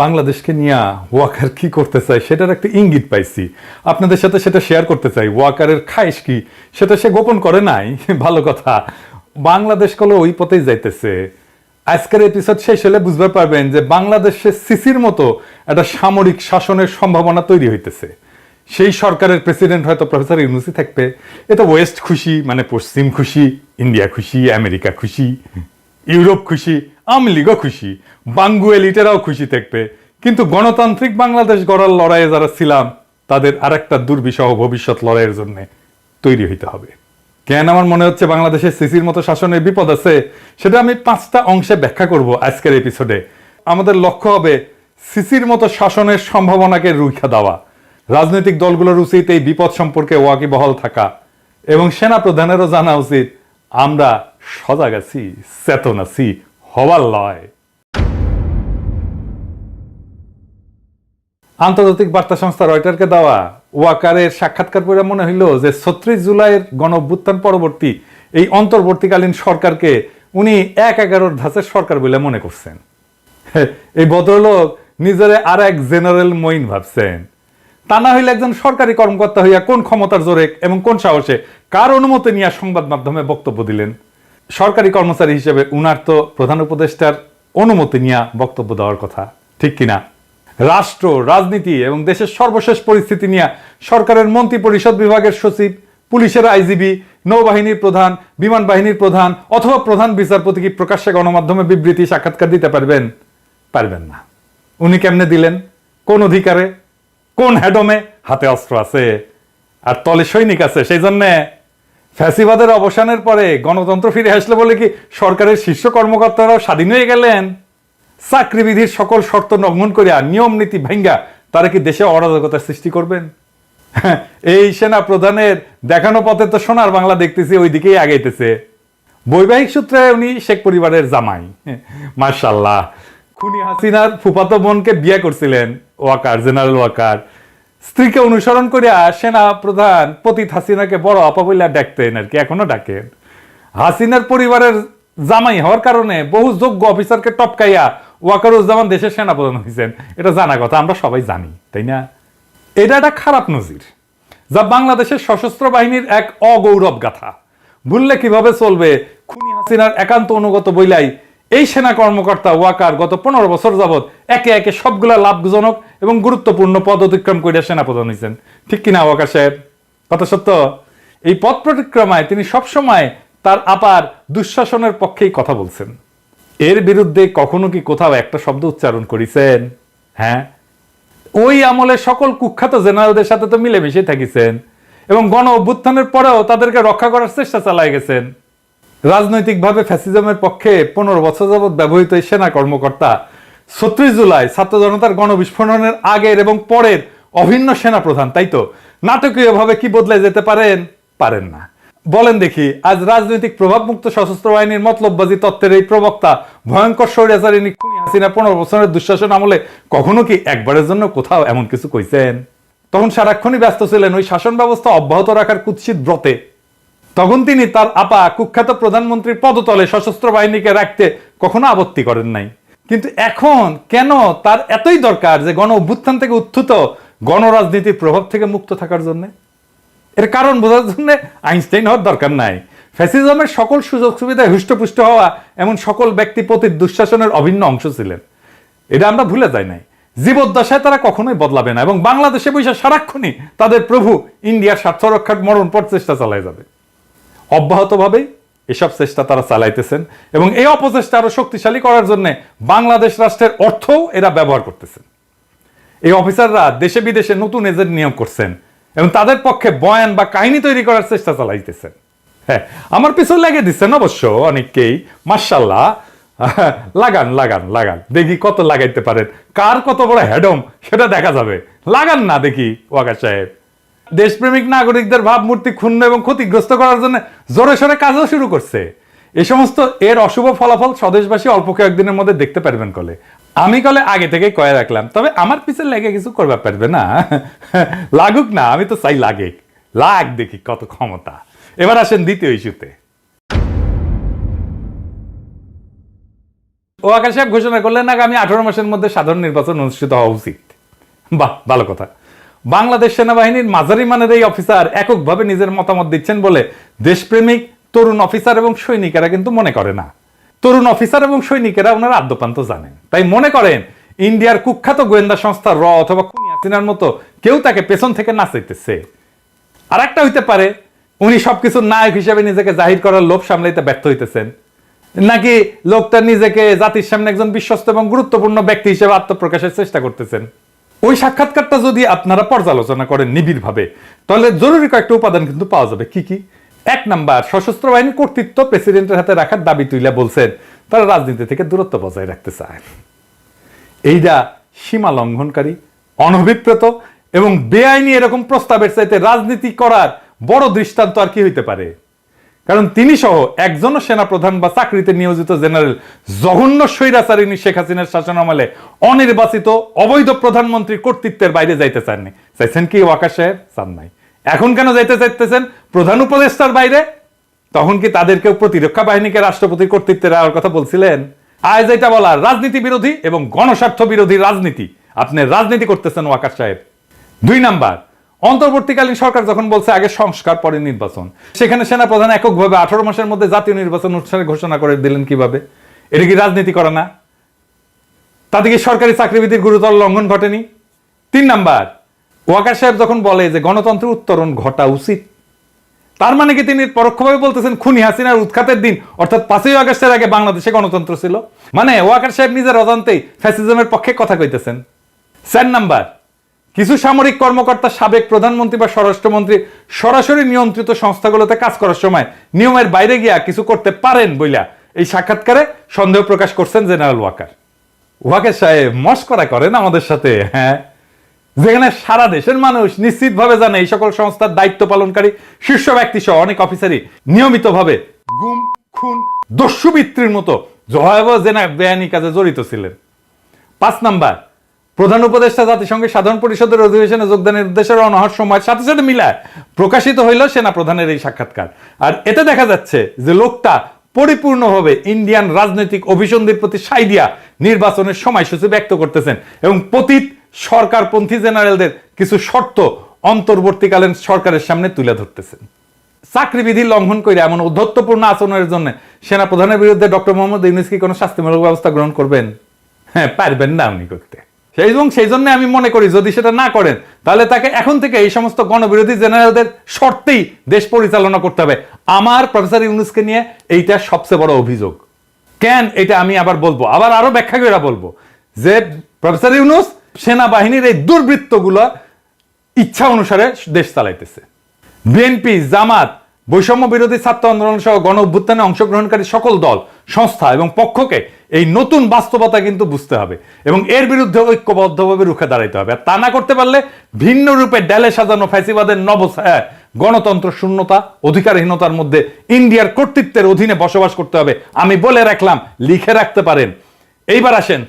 বাংলাদেশকে নিয়ে ওয়াকার কি করতে চায় সেটার একটা ইঙ্গিত পাইছি, আপনাদের সাথে সেটা শেয়ার করতে চাই। ওয়াকারের খায়েশ কি সেটা সে গোপন করে নাই, ভালো কথা। বাংলাদেশ কলো ওই পথেই যাইতেছে। আজকের এপিসোড শেষ হলে বুঝতে পারবেন যে বাংলাদেশে সিসির মতো একটা সামরিক শাসনের সম্ভাবনা তৈরি হইতেছে। সেই সরকারের প্রেসিডেন্ট হয়তো প্রফেসর ইউনূসই থাকবে। এটা ওয়েস্ট খুশি, মানে পশ্চিম খুশি, ইন্ডিয়া খুশি, আমেরিকা খুশি, ইউরোপ খুশি, আওয়ামী লীগও খুশি, বাঙ্গু এলিটেরাও খুশি থাকবে। কিন্তু গণতান্ত্রিক বাংলাদেশ গড়ার লড়াইয়ে যারা ছিলাম তাদের আরেকটা দুর্বিষহ ভবিষ্যৎ লড়াইয়ের জন্য তৈরি হইতে হবে। কেন আমার মনে হচ্ছে বাংলাদেশে সিসির মতো শাসনের বিপদ আছে, সেটা আমি 5টা অংশে ব্যাখ্যা করব আজকের এপিসোডে। আমাদের লক্ষ্য হবে সিসির মতো শাসনের সম্ভাবনাকে রুখে দেওয়া। রাজনৈতিক দলগুলোর উচিত এই বিপদ সম্পর্কে ওয়াকিবহাল থাকা, এবং সেনা প্রধানেরও জানা উচিত আমরা সজাগ আছি, চেতন আছি, হবার লয়। আন্তর্জাতিক বার্তা সংস্থা রয়টারকে দেওয়া ওয়াকারের সাক্ষাৎকার পড়ে মনে হইল যে 36 জুলাইয়ের গণ অভ্যুত্থান পরবর্তী এই অন্তর্বর্তীকালীন সরকারকে উনি 1/11 ধাঁচের সরকার বলে মনে করছেন। এই ভদ্রলোক নিজের আর এক জেনারেল মঈন ভাবছেন। তা না হইলে একজন সরকারি কর্মকর্তা হইয়া কোন ক্ষমতার জোরে এবং কোন সাহসে কার অনুমতি নিয়ে সংবাদ মাধ্যমে বক্তব্য দিলেন? সরকারি কর্মচারী হিসেবে উনার তো প্রধান উপদেষ্টার অনুমতি নিয়ে বক্তব্য দেওয়ার কথা, ঠিক কিনা? রাষ্ট্র, রাজনীতি এবং দেশের সর্বশেষ পরিস্থিতি নিয়ে সরকারের মন্ত্রী পরিষদ বিভাগের সচিব, পুলিশের আইজিবি, নৌবাহিনীর প্রধান, বিমান বাহিনীর প্রধান অথবা প্রধান বিচারপতি কি প্রকাশ্যে গণমাধ্যমে বিবৃতি সাক্ষাৎকার দিতে পারবেন? পারবেন না। উনি কেমনে দিলেন? কোন অধিকারে? কোন হেডমে? হাতে অস্ত্র আছে আর তলে সৈনিক আছে। সেই জন্যে ফ্যাসিবাদের অবসানের পরে গণতন্ত্র ফিরে আসলে বলে কি সরকারের শীর্ষ কর্মকর্তারাও স্বাধীন হয়ে গেলেন? চাকরিবিধির সকল শর্ত লঙ্ঘন করিয়া, নিয়ম নীতি ভাঙ্গা তারা কি দেশে অরাজকতার সৃষ্টি করবেন? এই সেনা প্রধানের দেখানো পথে তো সোনার বাংলা দেখতেছি ওই দিকেই আগাইতেছে। বৈবাহিক সূত্রে উনি শেখ পরিবারের জামাই, মাশাআল্লাহ। খুনি হাসিনার ফুফাতো বোনকে বিয়ে করছিলেন ওয়াকার, জেনারেল ওয়াকার। স্ত্রীকে অনুসরণ করিয়া সেনা প্রধান পতিত হাসিনাকে বড় আপা বইলা ডাকতেন আর কি, এখনো ডাকেন। হাসিনার পরিবারের জামাই হওয়ার কারণে বহু যোগ্য অফিসারকে টপকাইয়া ওয়াকারুজ্জামান দেশের সেনাপ্রধান হয়েছেন। এটা জানা কথা, আমরা সবাই জানি, তাই না? এটা একটা খারাপ নজির, যা বাংলাদেশের সশস্ত্র বাহিনীর এক অগৌরব গাথা। ভুললে কিভাবে চলবে? খুনি হাসিনার একান্ত অনুগত বইলাই এই সেনা কর্মকর্তা ওয়াকার গত 15 বছর যাবৎ একে একে সবগুলা লাভজনক এবং গুরুত্বপূর্ণ পদ অতিক্রম করে সেনাপ্রধান হয়েছেন, ঠিক কিনা ওয়াকার সাহেব? কথা সত্য। এই পদ পরিক্রমায় তিনি সবসময় তার আপার দুঃশাসনের পক্ষেই কথা বলছেন। এর বিরুদ্ধে কখনো কি কোথাও একটা শব্দ উচ্চারণ করেছেন? হ্যাঁ, ওই আমলে সকল কুখ্যাত জেনারেলদের সাথে তো মিলেমিশে থাকিছেন এবং গণ অভ্যুত্থানের পরেও তাদেরকে রক্ষা করার চেষ্টা চালায় গেছেন। রাজনৈতিকভাবে ফ্যাসিজমের পক্ষে 15 বছর যাবৎ ব্যবহৃত এই সেনা কর্মকর্তা 36 জুলাই ছাত্র জনতার গণবিস্ফোরণের আগের এবং পরের অভিন্ন সেনা প্রধান, তাই তো? নাটকীয়ভাবে কি বদলে যেতে পারেন? পারেন না। বলেন দেখি, আজ রাজনৈতিক প্রভাবমুক্ত সশস্ত্র বাহিনীর মতলববাজি তত্ত্বের এই প্রবক্তা ভয়ঙ্কর স্বৈরাচারিণী খুনি হাসিনা 15 বছরের দুঃশাসন আমলে কখনো কি একবারের জন্য কোথাও এমন কিছু কইছেন? তখন সারাক্ষণই ব্যস্ত ছিলেন ওই শাসন ব্যবস্থা অব্যাহত রাখার কুৎসিত ব্রতে। তখন তিনি তার আপা কুখ্যাত প্রধানমন্ত্রীর পদতলে সশস্ত্র বাহিনীকে রাখতে কখনো আপত্তি করেন নাই। কিন্তু এখন কেন তার এতই দরকার যে গণ অভ্যুত্থান থেকে উত্থিত গণরাজনীতির প্রভাব থেকে মুক্ত থাকার জন্য? এর কারণ বোঝার জন্য আইনস্টাইন হওয়ার দরকার নাই। ফ্যাসিজমের সকল সুযোগ সুবিধায় হুষ্টপুষ্ট হওয়া এমন সকল ব্যক্তি পতিত দুঃশাসনের অভিন্ন অংশ ছিলেন। এটা আমরা ভুলে যাই নাই। জীবদ্দশায় তারা কখনোই বদলাবে না এবং বাংলাদেশে বসে সারাক্ষণই তাদের প্রভু ইন্ডিয়ার স্বার্থ রক্ষার মরণপট চেষ্টা চালায় যাবে। অব্যাহতভাবেই এসব চেষ্টা তারা চালাইতেছেন এবং এই অপচেষ্টা আরো শক্তিশালী করার জন্য বাংলাদেশ রাষ্ট্রের অর্থও এরা ব্যবহার করতেছেন। এই অফিসাররা দেশে বিদেশে নতুন এজেন্ট নিয়োগ করছেন এবং তাদের পক্ষে বয়ান বা কাহিনী তৈরি করার চেষ্টা চালাইতেছেন। হ্যাঁ, আমার পিছনে লেগে দিচ্ছেন অবশ্য অনেককেই, মাশাআল্লাহ। লাগান লাগান লাগান, দেখি কত লাগাইতে পারেন, কার কত বড় হেডম সেটা দেখা যাবে। লাগান না দেখি ওয়াকার সাহেব। দেশপ্রেমিক নাগরিকদের ভাবমূর্তি ক্ষুণ্ণ এবং ক্ষতিগ্রস্ত করার জন্য জোরে সোরে কাজও শুরু করছে। এই সমস্ত এর অশুভ ফলাফল স্বদেশবাসী অল্প কয়েকদিনের মধ্যে দেখতে পারবেন কলে। আমি কলে আগে থেকে কয়ে রাখলাম, তবে আমার পিছনে লেগে কিছু করবে পারবে না। লাগুক না, আমি তো চাই লাগে, লাগ দেখি কত ক্ষমতা। এবার আসেন দ্বিতীয় ইস্যুতে। ওয়াকার সাহেব ঘোষণা করলেন আগামী 18 মাসের মধ্যে সাধারণ নির্বাচন অনুষ্ঠিত হওয়া উচিত। বাহ, ভালো কথা। বাংলাদেশ সেনাবাহিনীর মাঝারি মানের এই অফিসার এককভাবে নিজের মতামত দিচ্ছেন বলে দেশপ্রেমিক তরুণ অফিসার এবং সৈনিকেরা কিন্তু মনে করে না। তরুণ অফিসার এবং সৈনিকেরা ওনার আদ্যপান্ত জানেন, তাই মনে করেন ইন্ডিয়ার কুখ্যাত গোয়েন্দা সংস্থা র অথবা খুনি হাসিনার মতো কেউ তাকে পেছন থেকে নাচাইতেছে। আর একটা হইতে পারে উনি সবকিছু নায়ক হিসেবে নিজেকে জাহির করার লোভ সামলাইতে ব্যর্থ হইতেছেন, নাকি লোকটা নিজেকে জাতির সামনে একজন বিশ্বস্ত এবং গুরুত্বপূর্ণ ব্যক্তি হিসেবে আত্মপ্রকাশের চেষ্টা করতেছেন। ওই সাক্ষাৎকারটা যদি আপনারা পর্যালোচনা করেন নিবিড়ভাবে, তাহলে জরুরি কয়েকটা উপাদান কিন্তু পাওয়া যাবে। কি কি? 1 নাম্বার, সশস্ত্র বাহিনীর কর্তৃত্ব প্রেসিডেন্টের হাতে রাখার দাবি তুলে বলছেন তারা রাজনীতি থেকে দূরত্ব বজায় রাখতে চায়। এইটা সীমা লঙ্ঘনকারী, অনভিপ্রেত এবং বেআইনি এরকম প্রস্তাবের চাইতে রাজনীতি করার বড় দৃষ্টান্ত আর কি হইতে পারে? কারণ তিনি সহ একজনও সেনাপ্রধান বা চাকরিতে নিয়োজিত জেনারেল জঘন্য স্বৈরাচারিণী শেখ হাসিনার শাসনামলে অনির্বাচিত অবৈধ প্রধানমন্ত্রীর কর্তৃত্বের বাইরে যাইতে চাননি। চাইছেন কি ওয়াকার সাহেব? চান নাই। এখন কেন যাইতে চাইতেছেন প্রধান উপদেষ্টার বাইরে? তখন কি তাদেরকেও প্রতিরক্ষা বাহিনীকে রাষ্ট্রপতির কর্তৃত্বে দেওয়ার কথা বলছিলেন? আজ এটা বলার রাজনীতি বিরোধী এবং গণস্বার্থ বিরোধী রাজনীতি। আপনি রাজনীতি করতেছেন ওয়াকার সাহেব। 2 নাম্বার, অন্তর্বর্তীকালীন সরকার যখন বলছে আগে সংস্কার পরে নির্বাচন, সেখানে সেনাপ্রধান এককভাবে 18 মাসের মধ্যে জাতীয় নির্বাচন অনুষ্ঠানের ঘোষণা করে দিলেন কিভাবে? এটা কি রাজনীতি করা না? তাতে কি সরকারি চাকরিবিধির গুরুতর লঙ্ঘন ঘটেনি? 3 নাম্বার, ওয়াকার সাহেব যখন বলে যে গণতন্ত্রের উত্তরণ ঘটা উচিত, তার মানে কি তিনি পরোক্ষভাবে বলতেছেন খুনি হাসিনার উৎখাতের দিন অর্থাৎ 5ই আগস্টের আগে বাংলাদেশে গণতন্ত্র ছিল? মানে ওয়াকার সাহেব নিজের অজান্তেই ফ্যাসিজমের পক্ষে কথা কইতেছেন। 4 নাম্বার, কিছু সামরিক কর্মকর্তা সাবেক প্রধানমন্ত্রী বা স্বরাষ্ট্রমন্ত্রী সরাসরি নিয়ন্ত্রিত সংস্থাগুলোতে কাজ করার সময় নিয়মের বাইরে গিয়া কিছু করতে পারেন বইলা এই সাক্ষাৎকারে সন্দেহ প্রকাশ করছেন জেনারেল ওয়াকার। ওয়াকার সাহেব মস্করা করেন আমাদের সাথে, হ্যাঁ, যেখানে সারা দেশের মানুষ নিশ্চিতভাবে জানে এই সকল সংস্থার দায়িত্ব পালনকারী শীর্ষ ব্যক্তি সহ অনেক অফিসারই নিয়মিতভাবে গুম, খুন, দস্যুবৃত্তির মতো ভয়াবহ বেআইনি কাজে জড়িত ছিলেন। 5 নাম্বার, প্রধান উপদেষ্টা জাতিসংঘের সাধারণ পরিষদের অধিবেশনে যোগদানের উদ্দেশ্যে রওনা হওয়ার সময়ের সাথে সাথে মিলায় প্রকাশিত হইল সেনা প্রধানের এই সাক্ষাৎকার। আর এতে দেখা যাচ্ছে যে লোকটা পরিপূর্ণভাবে ইন্ডিয়ান রাজনৈতিক অভিসন্ধির প্রতি সাই দিয়া নির্বাচনের সময়সূচি ব্যক্ত করতেছেন এবং পতিত সরকারপন্থী জেনারেলদের কিছু শর্ত অন্তর্বর্তীকালীন সরকারের সামনে তুলে ধরতেছেন। চাকরিবিধি লঙ্ঘন করে এমন ঔদ্ধত্যপূর্ণ আচরণের জন্য সেনা প্রধানের বিরুদ্ধে ডক্টর মোহাম্মদ ইউনূস কি কোনো শাস্তিমূলক ব্যবস্থা গ্রহণ করবেন? হ্যাঁ, পারবেন না উনি করতে। সেই জন্য আমি মনে করি যদি সেটা না করেন তাহলে তাকে এখন থেকে এই সমস্ত গণবিরোধী জেনারেলদের শর্তেই দেশ পরিচালনা করতে হবে। আমার প্রফেসর ইউনূসকে নিয়ে এইটা সবচেয়ে বড় অভিযোগ। কেন এটা আমি আবার বলবো, আবার আরো ব্যাখ্যা করে বলবো যে প্রফেসর ইউনূস সেনাবাহিনীর এই দুর্বৃত্তগুলো ইচ্ছা অনুসারে দেশ চালাইতেছে। বিএনপি, জামাত, বৈষম্য বিরোধী ছাত্র আন্দোলন সহ গণ অভ্যুত্থানে অংশগ্রহণকারী সকল দল, সংস্থা এবং পক্ষকে এই নতুন বাস্তবতা কিন্তু বুঝতে হবে এবং এর বিরুদ্ধে ঐক্যবদ্ধভাবে রুখে দাঁড়াইতে হবে। আর তা না করতে পারলে ভিন্ন রূপে ডেলে সাজানো ফ্যাসিবাদের নবছায়ায় গণতন্ত্র শূন্যতা, অধিকারহীনতার মধ্যে ইন্ডিয়ার কর্তৃত্বের অধীনে বসবাস করতে হবে। আমি বলে রাখলাম, লিখে রাখতে পারেন। এইবার আসেন